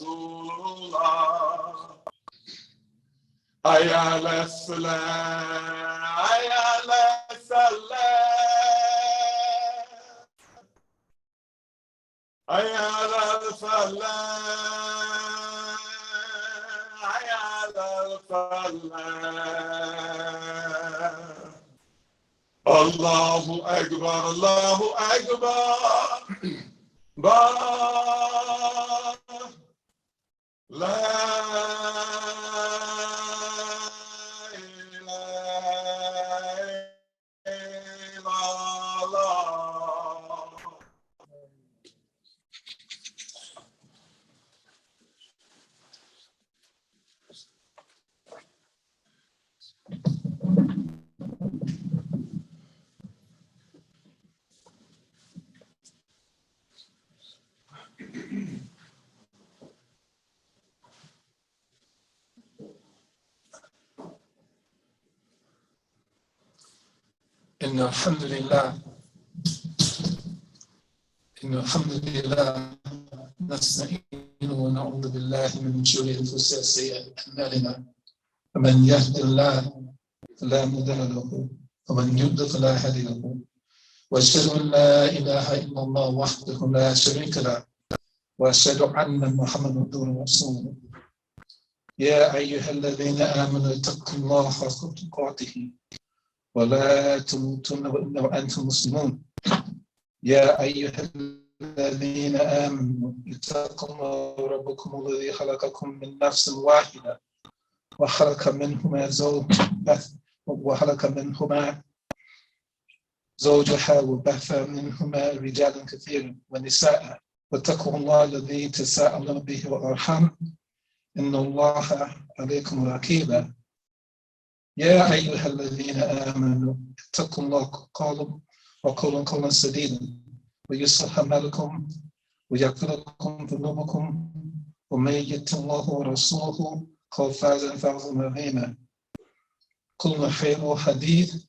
Rasulullah. Hayya ala salam, hayya ala salam, hayya ala falah, hayya ala falah. Allahu Akbar, Allahu Akbar. La إن الحمد لله نستعينه ونعوذ بالله من شرور أنفسنا وسيئات أعمالنا فمن يهد الله فلا مضل له ومن يضلل فلا هادي له وأشهد أن لا إله إلا الله وحده لا شريك له وأشهد أن محمدا عبده ورسوله يا أيها الذين آمنوا اتقوا الله حق تقاته ولا تموتن إلا وأنتم مسلمون يا أيها الذين آمنوا اتقوا الله ربكم الذي خلقكم من نفس واحدة وخلق منهما زوجها وبث منهما رجالا كثيرا ونساء واتقوا الله الذي تساءلون به والأرحام إن الله عليكم رقيبا يا أيها الذين آمنوا اتقوا الله وقولوا قولا سديدا ويصلح أعمالكم ويغفر لكم ذنوبكم ومن يطع الله ورسوله فقد فاز فوزا عظيما كل خير حديث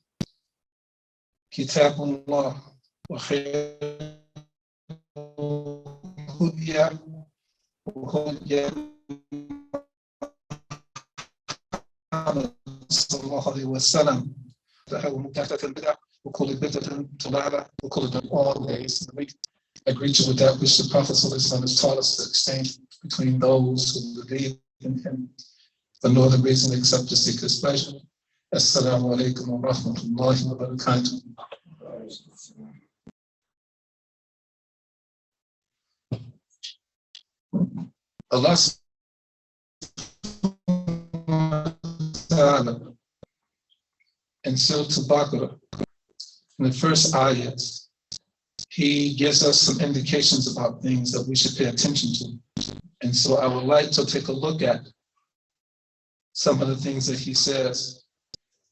كتاب الله وخير هدي صلى الله عليه وسلم ومحدثات البدع وكل بدعة ضلالة وكل always agree to with that which the Prophet ﷺ has taught us to exchange between those who believe in him for no other reason except to seek his pleasure. Assalamu alaikum wa rahmatullahi wa barakatuh. Allah in Surah Al-Baqarah, in the first ayat, he gives us some indications about things that we should pay attention to. And so I would like to take a look at some of the things that he says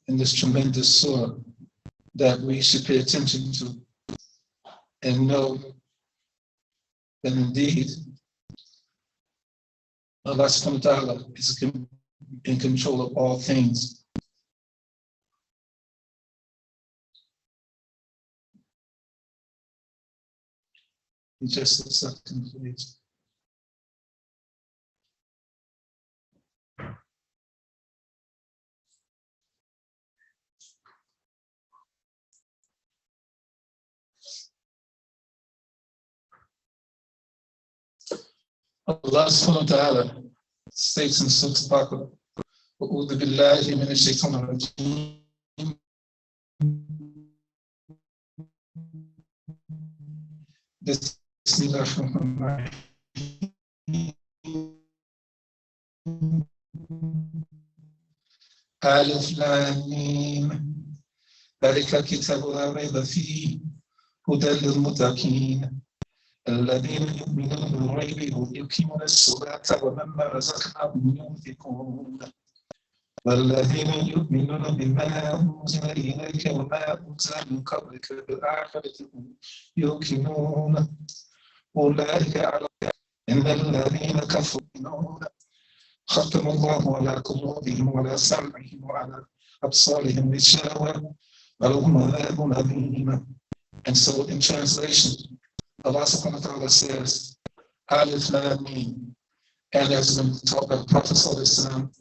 in this tremendous surah that we should pay attention to and know that indeed Allah subhanahu wa ta'ala is in control of all things. Just a second, please. Allah subhanahu wa ta'ala states in Surah Al-Baqarah, وَأُعُوذُ بِاللَّهِ مِنَ الشَّيْطَانِ الرَّجِيمِ بسم الله الرحمن الرحيم ألف لام ميم ذلك الكتاب لا ريب فيه هدى للمتقين الذين يؤمنون بالغيب ويقيمون الصلاة ومما رزقناهم ينفقون والذين يؤمنون بما أنزل إليك وما أنزل من قبلك بالآخرة هم يوقنون أولئك على إن الذين كفروا ختم الله على قلوبهم وعلى سمعهم وعلى أبصارهم غشاوة ولهم عذاب أليم. And so in translation, Allah subhanahu wa ta'ala says, Alif Lam Mim, And as been taught by the Prophet ﷺ,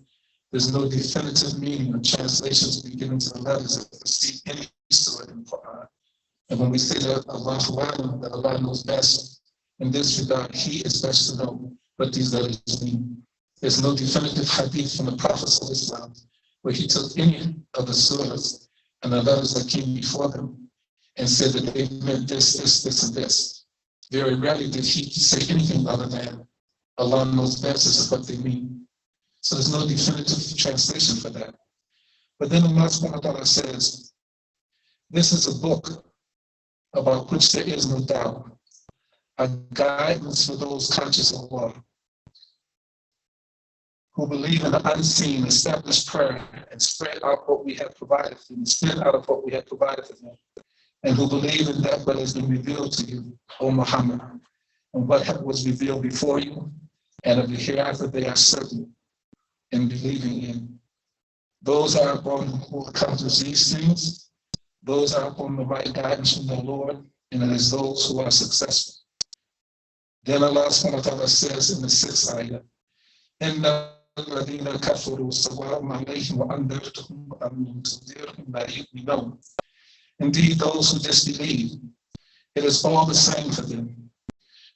there's no definitive meaning or translation to be given to the letters that precede any surah in the Quran. And when we say that Allah knows best, in this regard, He is best to know what these letters mean. There's no definitive hadith from the Prophet ﷺ where he took any of the surahs and the letters that came before them and said that they meant this, this, and this. Very rarely did he say anything other than Allah knows best is what they mean. So there's no definitive translation for that. But then Allah subhanahu wa ta'ala says, this is a book about which there is no doubt, a guidance for those conscious of Allah, who believe in the unseen, establish prayer, and spread out what we have provided for them, spend out of what we have provided for them, and who believe in that what has been revealed to you, O Muhammad, and what was revealed before you, and of the hereafter they are certain in believing in. Those are upon who accomplish these things, those are upon the right guidance from their Lord, and it is those who are successful. Then Allah subhanahu wa ta'ala says in the 6th ayah, إِنَّ الَّذِينَ كَفَرُوا سَوَاءٌ عَلَيْهِمْ وَأَنذَرْتَهُمْ أَمْ لَمْ تُنذِرْهُمْ لَا يُؤْمِنُونَ. Indeed, those who disbelieve, it is all the same for them.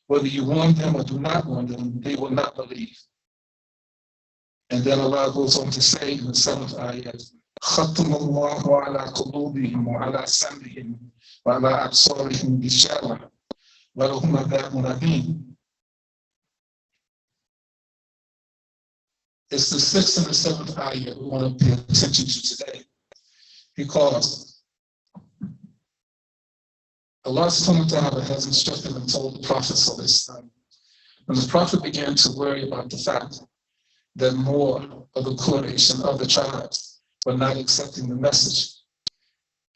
Whether you warn them or do not warn them, they will not believe. And then Allah goes on to say in the 7th ayah, خَتَمَ اللَّهُ عَلَىٰ قُلُوبِهِمْ وَعَلَىٰ سَمْعِهِمْ وَعَلَىٰ أَبْصَارِهِمْ غِشَاوَةٌ وَلَهُمْ عَذَابٌ أَلِيمٌ. It's the 6th and the 7th ayah we want to pay attention to today, because Allah subhanahu wa ta'ala has instructed and told the Prophet ﷺ, when the Prophet began to worry about the fact that more of the Quraysh and other tribes were not accepting the message,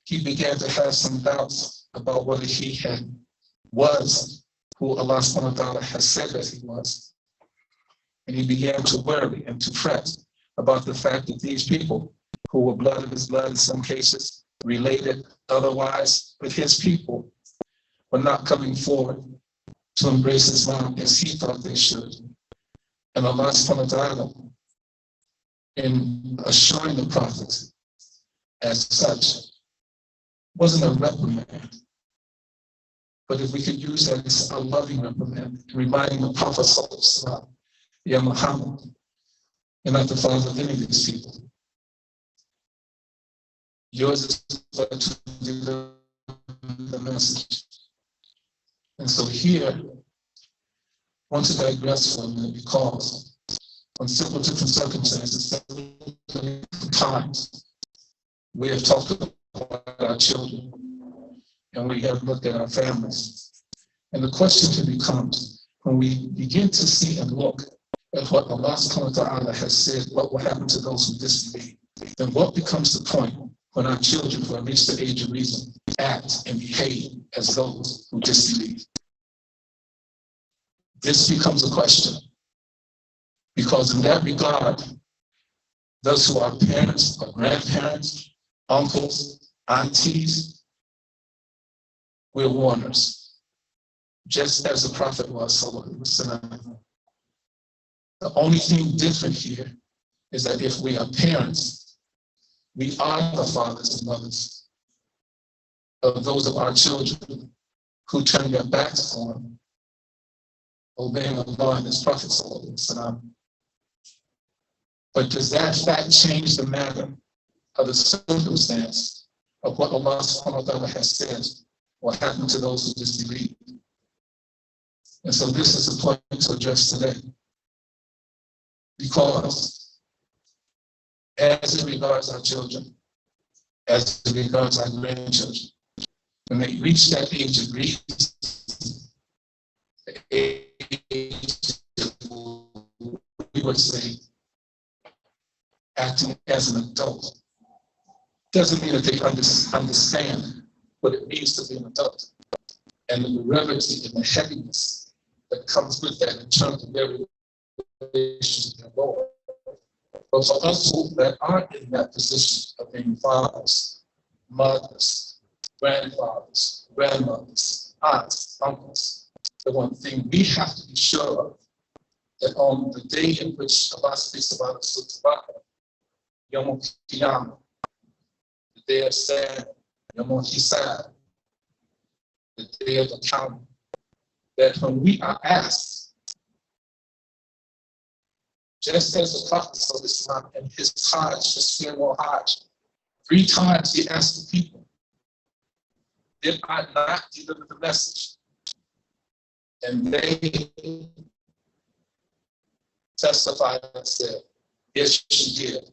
he began to have some doubts about whether he was who Allah subhanahu wa ta'ala has said that he was. And he began to worry and to fret about the fact that these people, who were blood of his blood in some cases, related otherwise with his people, were not coming forward to embrace Islam as he thought they should. And Allah subhanahu wa ta'ala, in assuring the Prophet as such, wasn't a reprimand, but if we could use that as a loving reprimand, reminding the Prophet ﷺ, Ya Muhammad, you're not the father of any of these people. Yours is but to deliver the message. And so here, I want to digress for a minute, because on several different circumstances, several times, we have talked about our children, and we have looked at our families. And the question becomes, when we begin to see and look at what Allah subhanahu wa ta'ala has said, what will happen to those who disbelieve, then what becomes the point when our children who have reached the age of reason act and behave as those who disbelieve? This becomes a question, because in that regard, those who are parents or grandparents, uncles, aunties, we're warners, just as the Prophet was, sallallahu alaihi wasallam. The only thing different here is that if we are parents, we are the fathers and mothers of those of our children who turn their backs on obeying Allah and His Prophet sallallahu alaihi wasallam. But does that fact change the matter of the circumstance of what Allah subhanahu wa ta'ala has said will happen to those who disbelieve? And so this is the point to address today. Because as it regards our children, as it regards our grandchildren, when they reach that age of reason, the age we would say acting as an adult, doesn't mean that they understand what it means to be an adult, and the gravity and the heaviness that comes with that in terms of their relationship with their Lord. But for us that are in that position of being fathers, mothers, grandfathers, grandmothers, aunts, uncles, the one thing we have to be sure of that on the day in which Allah speaks about the Surah Yom Qiyamah, the day of Sand, Yom Hisab, the day of account, that when we are asked, just as the Prophet of Islam and his Hajj, his farewell Hajj, 3 times he asked the people, did I not deliver the message? And they testified and said, yes, you did.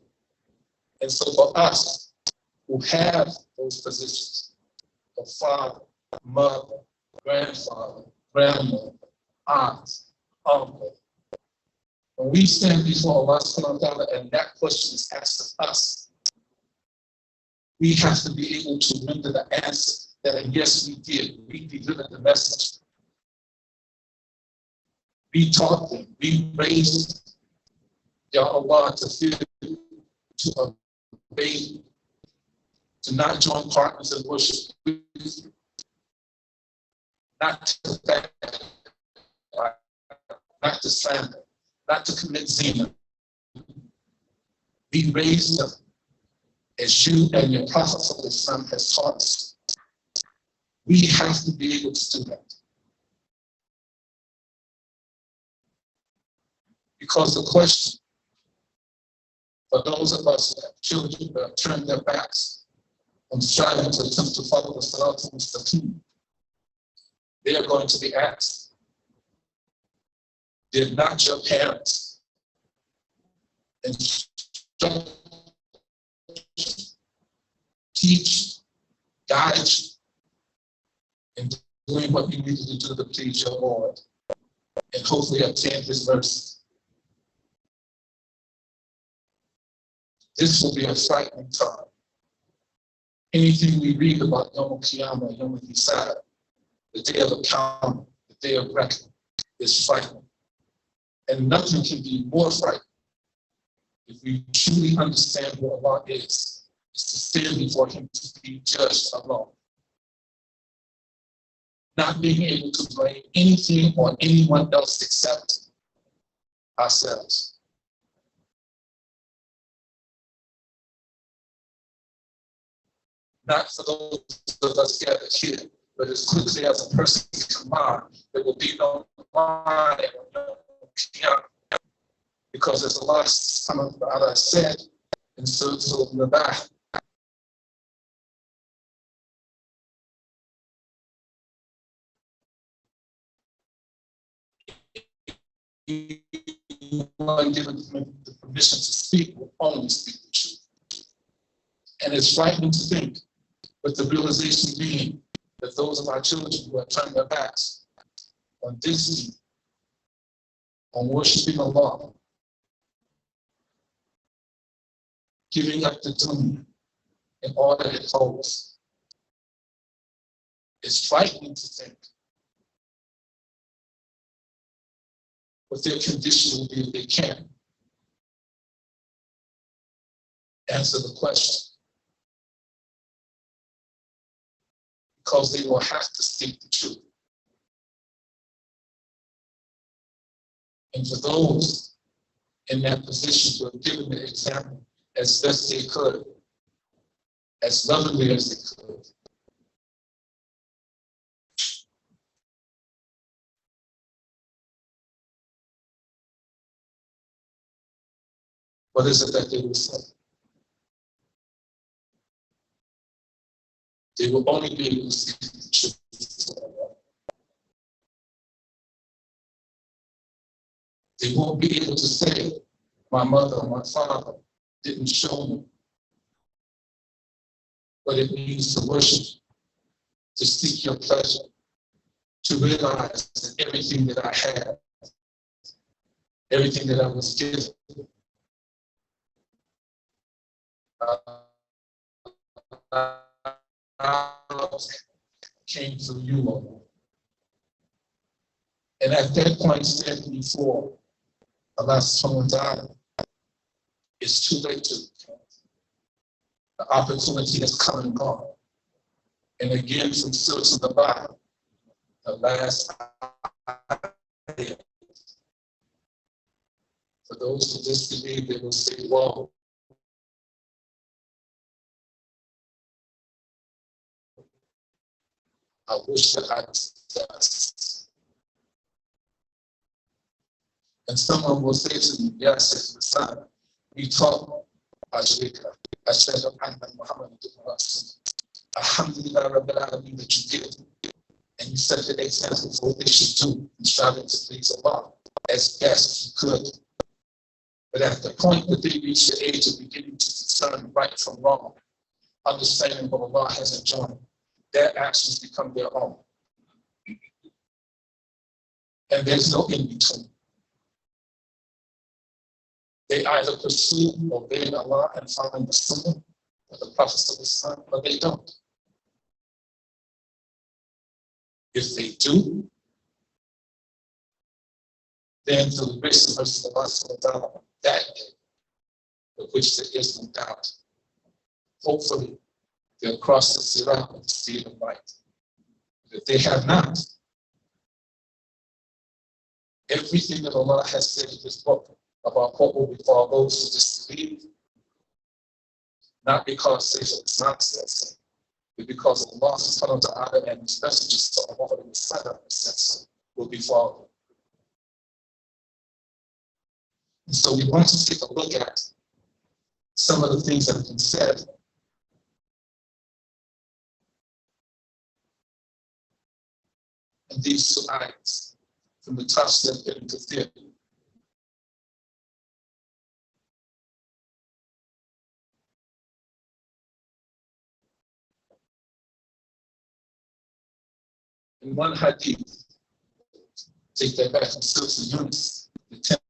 And so for us who have those positions of father, mother, grandfather, grandmother, aunt, uncle, when we stand before Allah subhanahu wa ta'ala and that question is asked of us, we have to be able to render the answer that yes, we did. We delivered the message. We taught them. We raised Ya Allah to fear, to obey, to not join partners in worship, not to back, not to slander, not to commit zina. We raised them as you and your Prophet of Islam has taught us. We have to be able to do that. Because the question for those of us that have children that have turned their backs on striving to attempt to follow the Salat al-Mustaqim, they are going to be asked, did not your parents instruct, teach, guide you in doing what you needed to do to please your Lord and hopefully obtain His mercy? This will be a frightening time. Anything we read about Yom Qiyamah, Yom Hisab, the day of account, the day of reckoning, is frightening. And nothing can be more frightening if we truly understand who Allah is to stand before Him to be judged alone. Not being able to blame anything or anyone else except ourselves. Not for those of us gathered here, but as quickly as a person can command, there will be no line or no qiyam. Because as Allah subhanahu wa ta'ala said in Surah Al-Nabah, given the permission to speak, will only speak the truth. And it's frightening to think, with the realization being that those of our children who have turned their backs on Disney, on worshiping Allah, giving up the dunya and all that it holds. It's frightening to think what their condition will be if they can't answer the question. Because they will have to speak the truth. And for those in that position who have given the example as best they could, as lovingly as they could, what is it that they will say? They will only be able to speak the truth. They won't be able to say, my mother or my father didn't show me what it means to worship, to seek your pleasure, to realize that everything that I have, everything that I was given, came from you, Lord. And at that point, standing before Allah subhanahu wa ta'ala, it's too late to repent. The opportunity has come and gone. And again, from Surah Al-Nabah, the last ayah, For those who disbelieve, they will say, "Whoa, I wish that I was." And someone will say to me, "Yes, it's the son. We talk Ajrika. Ashhadu anna Muhammadan Rasul. Alhamdulillah Rabbil Alameen that you did." And you set the example for what they should do in striving to please Allah as best you could. But at the point that they reach the age of beginning to discern right from wrong, understanding what Allah has enjoined, their actions become their own. And there's no in between. They either pursue obeying Allah and following the Sunnah of the Prophet ﷺ, or they don't. If they do, then through the grace and mercy of Allah, that day, of which there is no doubt, hopefully they'll cross the sirat of the state of light. But if they have not, everything that Allah has said in this book about what will befall those who disbelieve, not because Islam says so, but because Allah subhanahu wa ta'ala and His messages to Allah and His Son said so, will befall them. And so we want to take a look at some of the things that have been said in these two ayats from the Tafsir Ibn Kathir. In one hadith, take that back from Surah Yunus, the 10th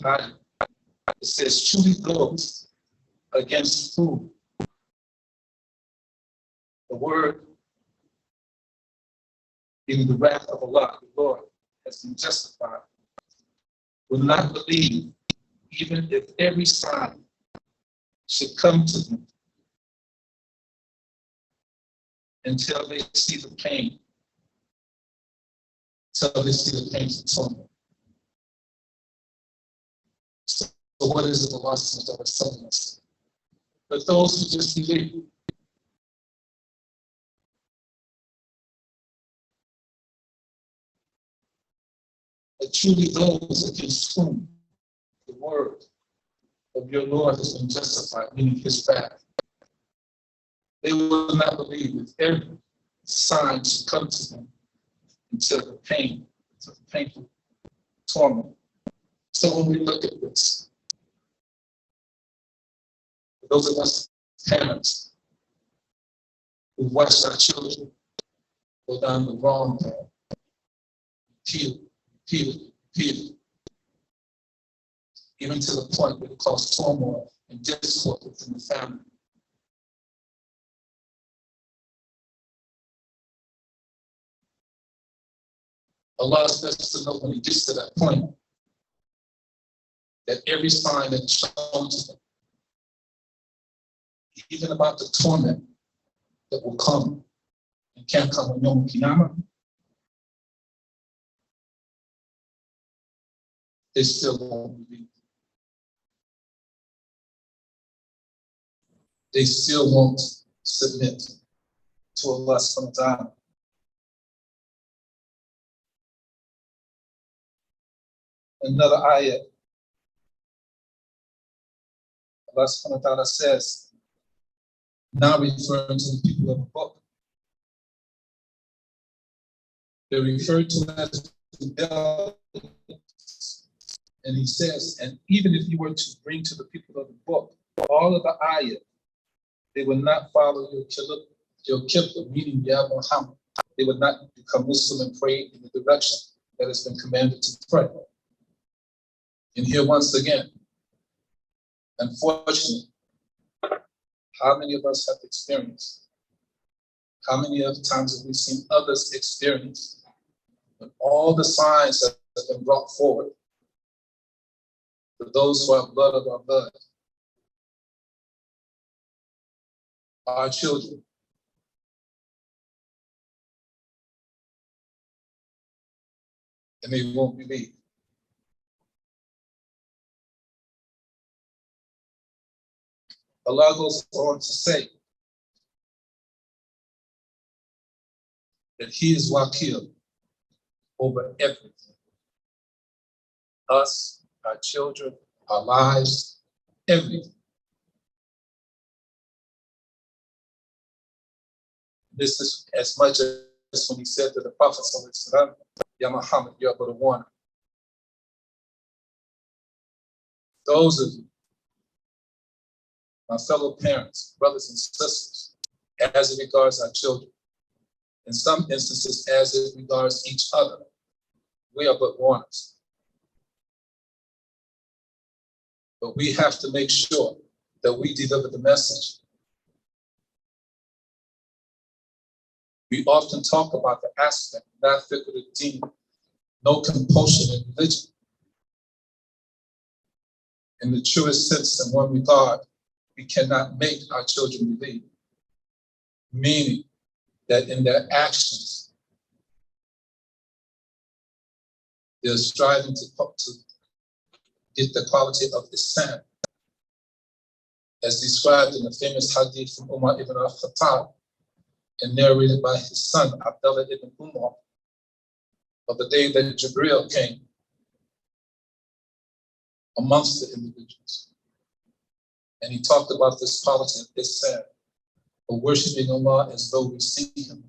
ayah, it says, "Truly those against whom the word in the wrath of Allah, the Lord, has been justified, will not believe, even if every sign should come to them until they see the pain, until they see the pain of torment." So what is it Allah subhanahu wa ta'ala is telling us? But those who just believe, but truly those against whom the word of your Lord has been justified, meaning His wrath, they will not believe if every sign should come to them until the painful torment. So when we look at this, for those of us parents who watched our children go down the wrong path, repeatedly, even to the point where it caused turmoil and discord within the family. Allah is best to know when He gets to that point that every sign that is shown to them, even about the torment that will come and can't come on Yom Kippur, they still won't believe. They still won't submit to Allah subhanahu wa ta'ala. Another ayah, Allah subhanahu wa ta'ala says, now referring to the people of the book, they're referred to as rebellious. And He says, and even if you were to bring to the people of the book all of the ayah, they would not follow your qibla, meaning Ya Muhammad. They would not become Muslim and pray in the direction that has been commanded to pray. And here once again, unfortunately, how many of us have experienced? How many of times have we seen others experience when all the signs that have been brought forward for those who are blood of our blood, our children, and they won't believe. Allah goes on to say that He is Wakil over everything. Us, our children, our lives, everything. This is as much as when He said to the Prophet, Ya Muhammad, you are but a warner. Those of you, my fellow parents, brothers and sisters, as it regards our children, in some instances as it regards each other, we are but warners. But we have to make sure that we deliver the message. We often talk about the aspect, not fiqh deen, no compulsion in religion. In the truest sense, in one regard, we cannot make our children believe. Meaning that in their actions, they're striving to get the quality of Islam, as described in the famous hadith from Umar ibn al-Khattab and narrated by his son, Abdullah ibn Umar, of the day that Jibreel came amongst the individuals. And he talked about this quality of Islam, of worshiping Allah as though we see Him.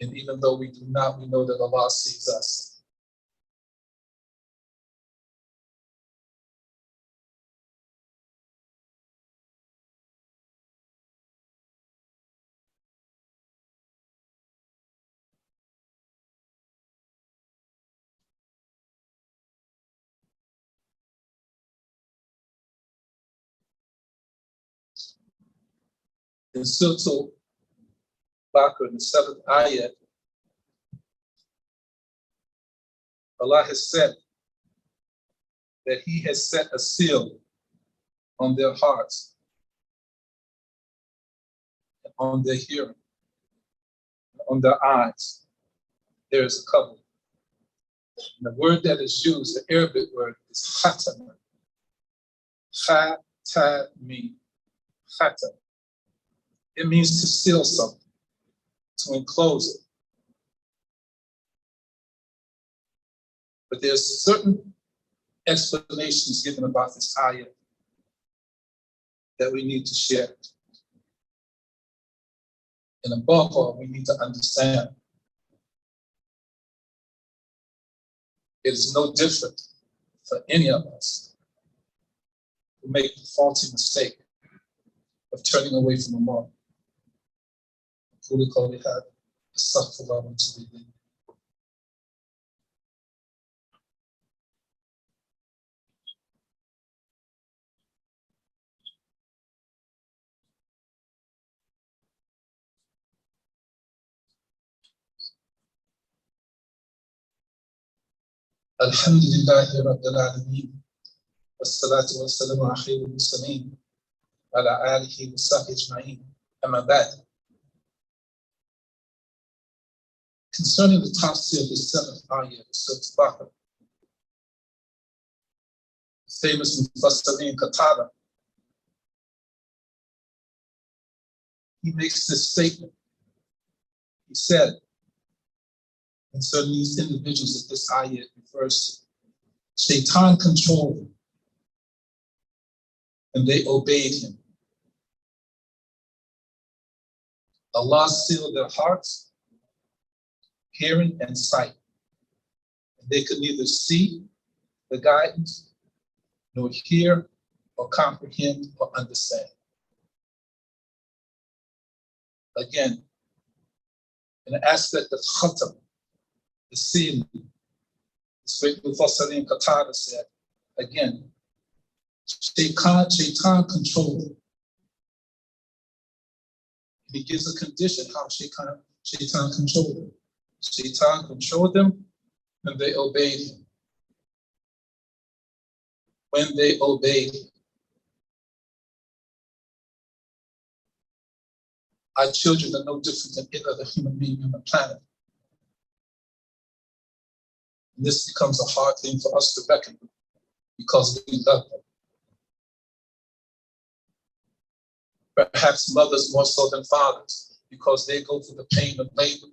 And even though we do not, we know that Allah sees us. In Surah Al-Baqarah, in the 7th ayat, Allah has said that He has set a seal on their hearts, on their hearing, on their eyes. There is a cover. And the word that is used, the Arabic word, is khatam. Khatami. Khatam. It means to seal something, to enclose it. But there's certain explanations given about this ayah that we need to share. And above all, we need to understand it is no different for any of us who make the faulty mistake of turning away from Allah. أقول قولي هذا أستغفر الله وأتوب إليه. الحمد لله رب العالمين والصلاة والسلام على خير المرسلين وعلى آله وصحبه أجمعين. أما بعد. Concerning the tafsir of the 7th ayah of Surah Al-Baqarah, famous Mufassirin Khateeb, he makes this statement. He said, concerning these individuals that this ayah refers to, Shaitan controlled them, and they obeyed him. Allah sealed their hearts, hearing and sight. And they could neither see the guidance, nor hear or comprehend or understand. Again, in the aspect of khatam, the sealing, this great Mufassirin Khateeb said, again, Shaitan controlled them. And he gives a condition how Shaitan controlled them. Shaitan controlled them and they obeyed him. When they obeyed him. Our children are no different than any other human being on the planet. And this becomes a hard thing for us to reckon with because we love them. Perhaps mothers more so than fathers, because they go through the pain of labor,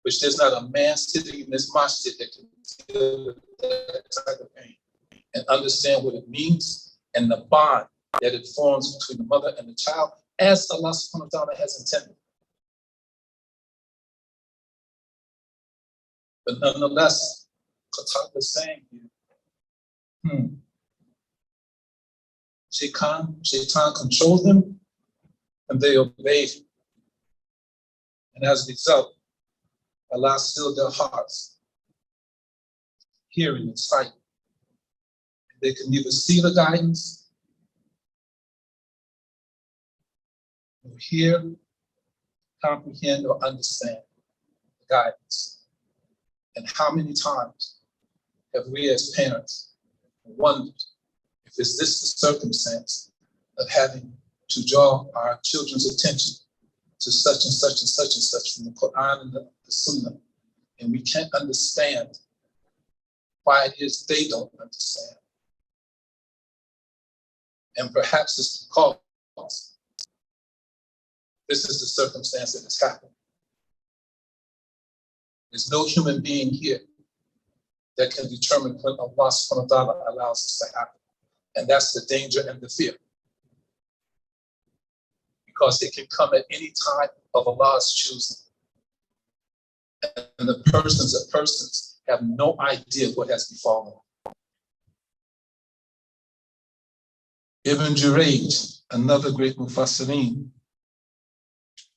which there's not a man sitting in this masjid that can deal with that type of pain and understand what it means and the bond that it forms between the mother and the child, as Allah subhanahu wa ta'ala has intended. But nonetheless, Khateeb is saying here, Shaitan controls them and they obey him. And as a result, Allah stilled their hearts, hearing and sight. They can neither see the guidance nor hear, comprehend, or understand the guidance. And how many times have we as parents wondered if is this the circumstance of having to draw our children's attention to such and such and such and such from the Quran and the Sunnah, and we can't understand why it is they don't understand. And perhaps it's because this is the circumstance that has happened. There's no human being here that can determine when Allah subhanahu wa ta'ala allows this to happen. And that's the danger and the fear. Because it can come at any time of Allah's choosing. And the persons have no idea what has befallen. Ibn Jurayj, another great Mufassirin,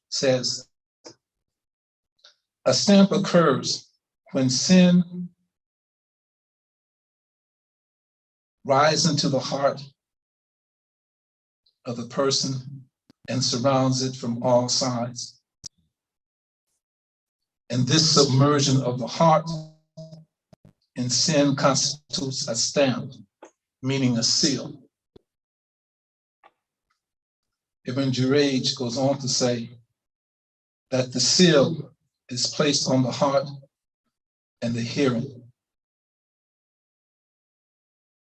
says, a stamp occurs when sin rises into the heart of the person and surrounds it from all sides. And this submersion of the heart in sin constitutes a stamp, meaning a seal. Ibn Jurayj goes on to say that the seal is placed on the heart and the hearing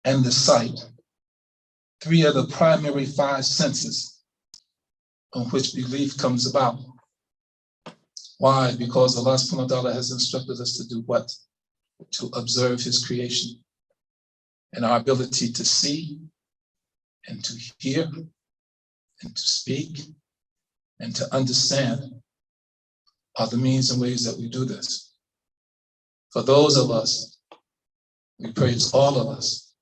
and the sight. Three of the primary five senses on which belief comes about. Why? Because Allah subhanahu wa ta'ala has instructed us to do what? To observe his creation. And our ability to see and to hear and to speak and to understand are the means and ways that we do this. For those of us, we praise all of us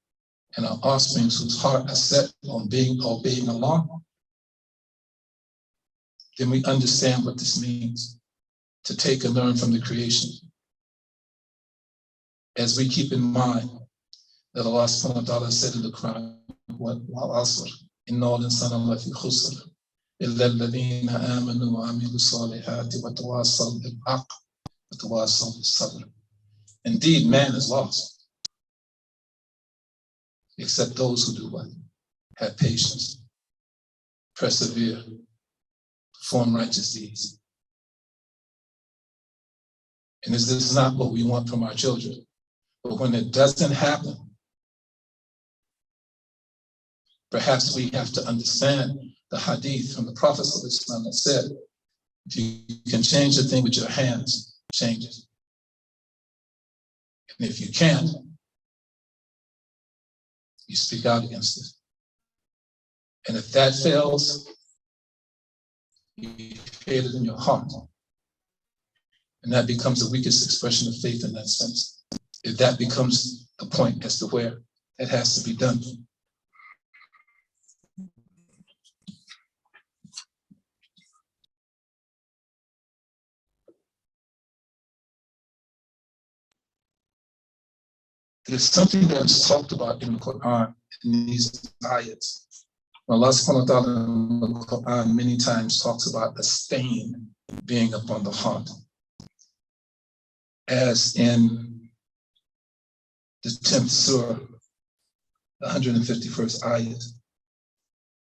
and our offsprings whose heart are set on obeying Allah, then we understand what this means, to take and learn from the creation. As we keep in mind that Allah subhanahu wa ta'ala said in the Quran, وَالْعَصْرِ إِنَّ الْإِنسَانَ لَفِي خُسْرٍ إِلَّا الَّذِينَ آمَنُوا وَعَمِلُوا الصَّالِحَاتِ وَتَوَاصَوْا بِالْحَقِّ وَتَوَاصَوْا بِالصَّبْرِ. Indeed, man is lost, except those who do what? Have patience, persevere, perform righteous deeds. And this is not what we want from our children. But when it doesn't happen, perhaps we have to understand the hadith from the Prophet ﷺ that said, if you can change a thing with your hands, change it. And if you can't, you speak out against it. And if that fails, you hate it in your heart. And that becomes the weakest expression of faith in that sense. If that becomes the point as to where it has to be done. There's something that's talked about in the Quran in these ayats. Allah subhanahu wa ta'ala in the Quran many times talks about a stain being upon the heart. As in the 10th surah, the 151st ayat.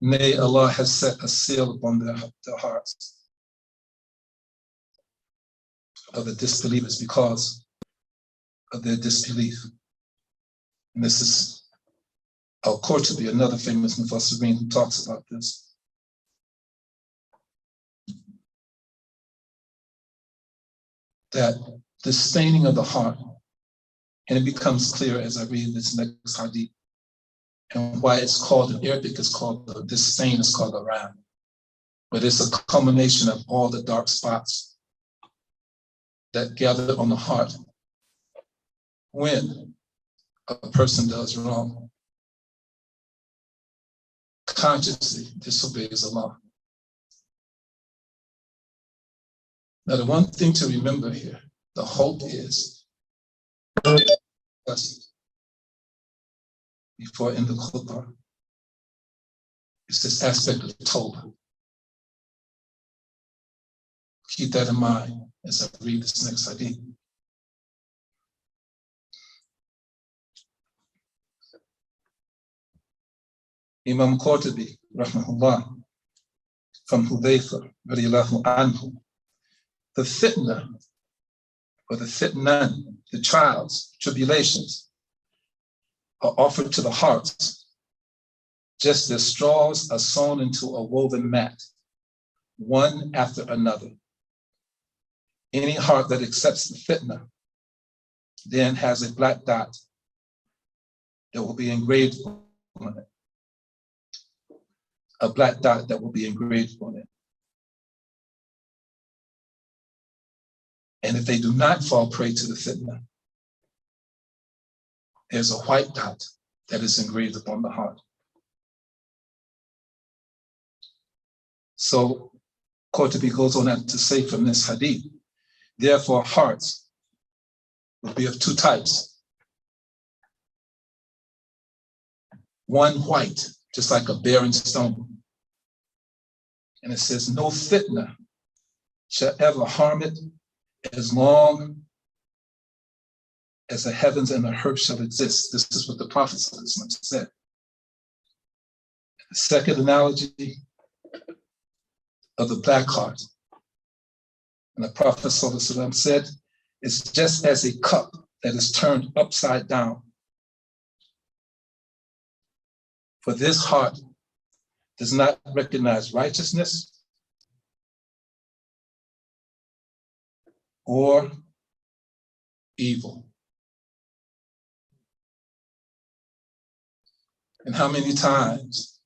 Nay, Allah has set a seal upon their hearts of the disbelievers because of their disbelief. And this is Al-Qurtubi, another famous Mufassirin who talks about this. That the staining of the heart, and it becomes clear as I read this next hadith, and why it's called in Arabic, it's called, this stain is called a ram. But it's a culmination of all the dark spots that gather on the heart when a person does wrong, consciously disobeys Allah. Now, the one thing to remember here, the hope is, before in the khutbah, is this aspect of Tawbah. Keep that in mind as I read this next hadith. Imam Qurtubi, rahmahullah, from Hudayfa, radiallahu anhu, the fitna, or the fitnan, the trials, tribulations, are offered to the hearts, just as straws are sewn into a woven mat, one after another. Any heart that accepts the fitna then has a black dot that will be engraved on it. A black dot that will be engraved on it. And if they do not fall prey to the fitna, there's a white dot that is engraved upon the heart. So Qurtubi goes on to say from this hadith, therefore hearts will be of two types. One white, just like a barren stone. And it says, no fitna shall ever harm it as long as the heavens and the earth shall exist. This is what the Prophet said. The second analogy of the black heart. And the Prophet said, it's just as a cup that is turned upside down. For this heart does not recognize righteousness or evil. And how many times,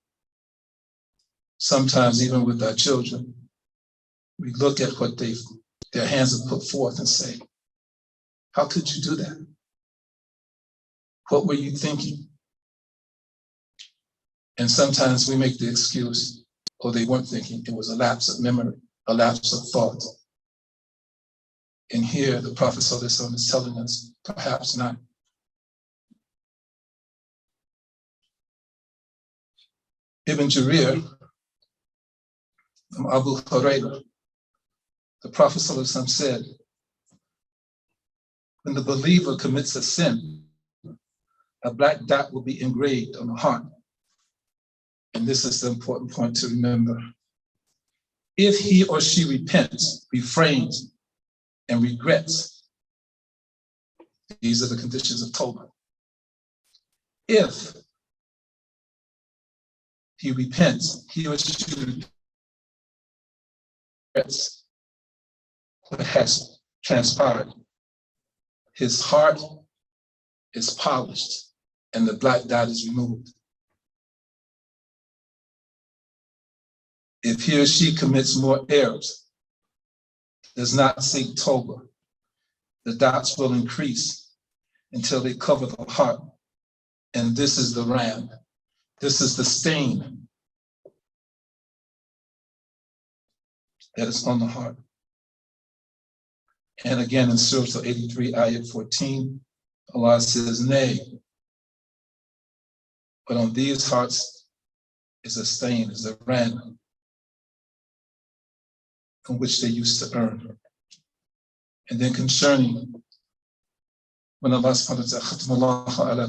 sometimes even with our children, we look at what their hands have put forth and say, how could you do that? What were you thinking? And sometimes we make the excuse, oh, they weren't thinking, it was a lapse of memory, a lapse of thought. And here the Prophet ﷺ is telling us, perhaps not. Ibn Jarir, from Abu Hurairah, the Prophet ﷺ said, when the believer commits a sin, a black dot will be engraved on the heart. And this is the important point to remember. If he or she repents, refrains, and regrets, these are the conditions of Tawbah. If he repents, he or she regrets what has transpired, his heart is polished and the black dot is removed. If he or she commits more errors, does not seek Tawbah, the dots will increase until they cover the heart. And this is the ram. This is the stain that is on the heart. And again in Surah 83, ayat 14, Allah says, nay, but on these hearts is a stain, is a ram, from which they used to earn. And then concerning when Allah subhanahu wa ta'ala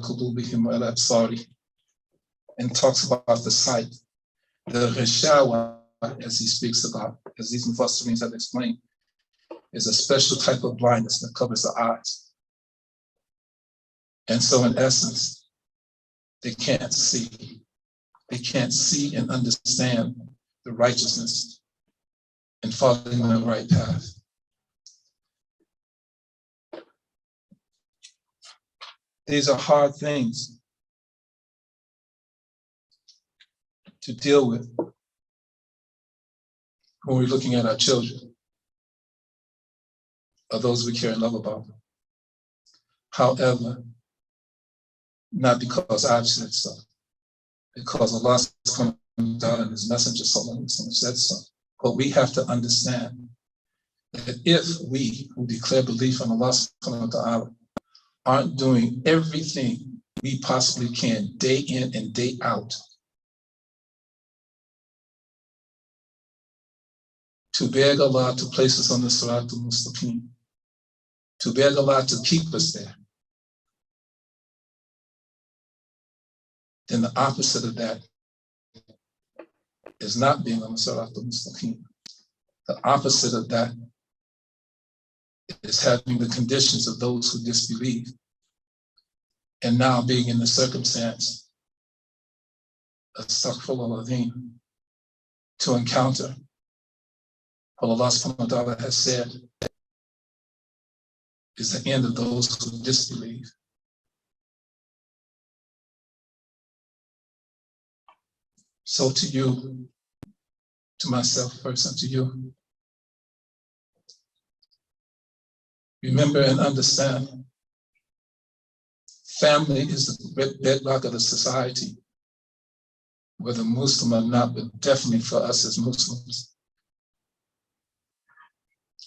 and talks about the sight, the ghishawa, as he speaks about, as these Mufassirin have explained, is a special type of blindness that covers the eyes. And so in essence, they can't see. They can't see and understand the righteousness and following the right path. These are hard things to deal with when we're looking at our children or those we care and love about. However, not because I've said so, because Allah and His Messenger said so. But we have to understand that if we who declare belief in Allah aren't doing everything we possibly can day in and day out to beg Allah to place us on the Sirat al-Mustaqim, to beg Allah to keep us there, then the opposite of that is not being on the Sirat al-Mustaqim. The opposite of that is having the conditions of those who disbelieve and now being in the circumstance, astaghfirullah, to encounter what Allah subhanahu wa ta'ala has said is the end of those who disbelieve. So to you, to myself first and to you, remember and understand, family is the bedrock of the society, whether Muslim or not, but definitely for us as Muslims.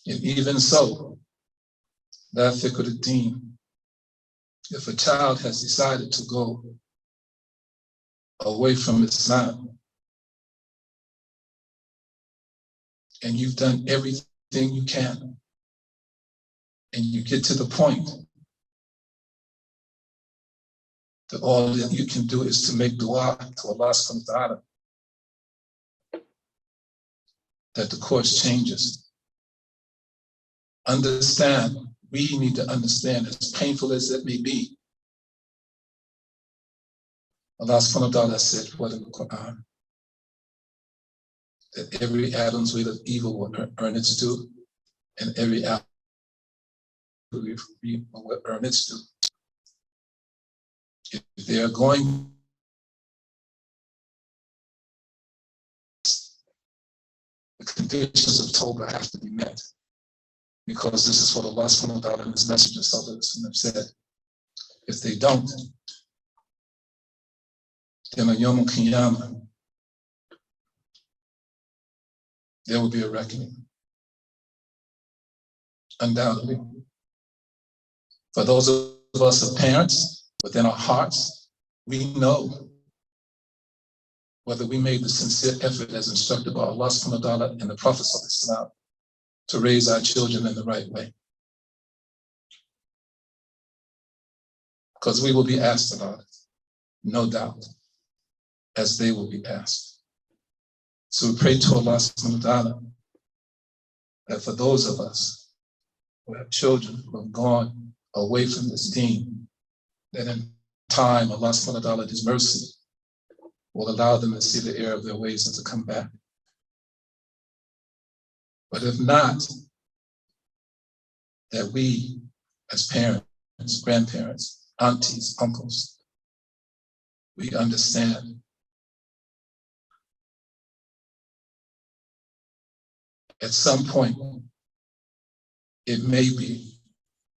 And even so, la fiqh ad-din, if a child has decided to go away from Islam, and you've done everything you can, and you get to the point that all that you can do is to make dua to Allah subhanahu wa ta'ala, that the course changes. Understand, we need to understand, as painful as it may be, Allah subhanahu wa ta'ala said, what in the Quran? That every atom's weight of evil will earn its due, and every atom will earn its due. If they are going, the conditions of Tawbah have to be met, because this is what Allah subhanahu wa ta'ala and His Messenger have said. If they don't, then on Yawm al-Qiyamah, there will be a reckoning. Undoubtedly. For those of us as parents, within our hearts, we know whether we made the sincere effort as instructed by Allah subhanahu wa ta'ala and the Prophet to raise our children in the right way. Because we will be asked about it, no doubt, as they will be asked. So we pray to Allah subhanahu wa ta'ala that for those of us who have children who have gone away from this deen, that in time Allah subhanahu wa ta'ala, His mercy, will allow them to see the error of their ways and to come back. But if not, that we as parents, grandparents, aunties, uncles, we understand at some point, it may be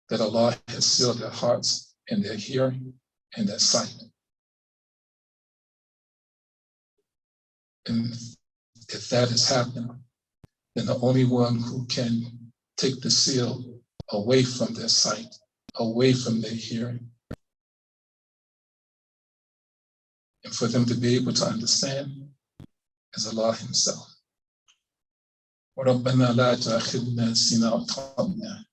that Allah has sealed their hearts and their hearing and their sight. And if that has happened, then the only one who can take the seal away from their sight, away from their hearing, and for them to be able to understand is Allah Himself. ربنا لا تأخذنا سنا أطعنا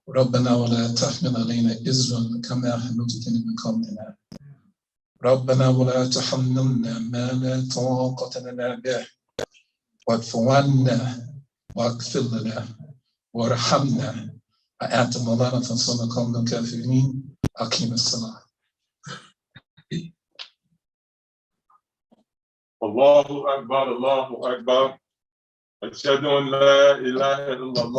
ربنا ولا تحمل علينا إزرا كما حملت من قبلنا ربنا ولا تحملنا ما لا طاقة لنا به واعف عنا واغفر لنا وارحمنا أنت مولانا فانصرنا قوم الكافرين أقيم الصلاة. الله أكبر الله أكبر. أشهد أن لا إله إلا الله.